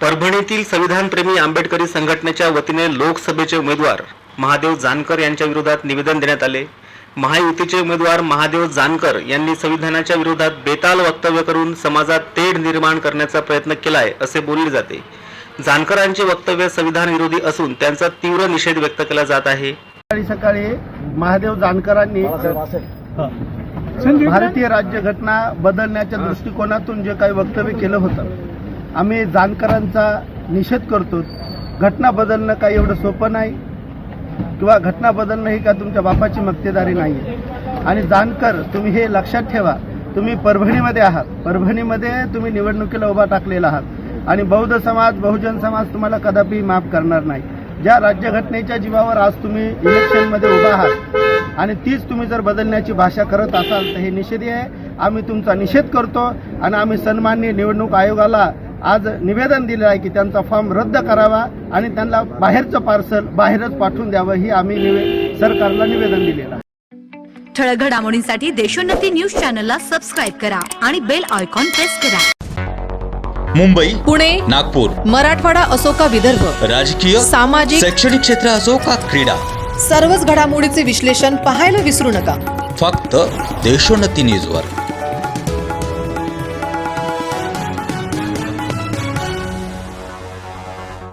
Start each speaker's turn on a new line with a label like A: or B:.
A: परभणीतील संविधानप्रेमी आंबेडकरी संघटनेच्या वतीने लोकसभेचे उमेदवार महादेव जानकर यांच्या विरोधात निवेदन देण्यात आले। महायुतीचे उमेदवार महादेव जानकर यांनी संविधानाच्या विरोधात बेताल वक्तव्य करून समाजात तेढ निर्माण करण्याचा प्रयत्न केलाय असे बोलले जाते। जानकरांचे वक्तव्य संविधान विरोधी असून त्यांचा तीव्र निषेध व्यक्त केला जात आहे।
B: सकाळी महादेव जानकरांनी भारतीय राज्यघटना बदलण्याच्या दृष्टिकोनातून जे काही वक्तव्य केलं होतं, आम्ही जानकरांचा निषेध करतो। घटना बदलणं काही एवढं सोपं नाही किंवा घटना बदलणं ही का तुमच्या बापाची मक्तेदारी नाही। आणि जानकर, तुम्ही हे लक्षात ठेवा, तुम्ही परभणीमध्ये आहात, परभणीमध्ये तुम्ही निवडणुकीला उभा टाकलेला आहात आणि बौद्ध समाज, बहुजन समाज तुम्हाला कदापि माफ करणार नाही। ज्या राज्यघटनेच्या जीवावर आज तुम्ही इलेक्शनमध्ये उभा आहात आणि तीच तुम्ही जर बदलण्याची भाषा करत असाल तर हे निषेधी आहे। आम्ही तुमचा निषेध करतो आणि आम्ही सन्माननीय निवडणूक आयोगाला आज निवेदन दिलं आहे की त्यांचा फॉर्म रद्द करावा आणि त्यांना बाहेरचं पार्सल बाहेरच पाठवून द्यावं, ही आम्ही सरकारला निवेदन दिलेलं आहे।
C: ठळक घडामोडींसाठी देशोन्नती न्यूज चॅनलला सबस्क्राईब करा आणि बेल आयकॉन प्रेस करा।
D: मुंबई,
E: पुणे,
D: नागपूर,
E: मराठवाडा असो का विदर्भ,
D: राजकीय,
E: सामाजिक,
D: शैक्षणिक क्षेत्र असो का क्रीडा,
E: सर्वच घडामोडीचे विश्लेषण पाहायला विसरू नका।
D: फक्त देशोन्नती न्यूजवर।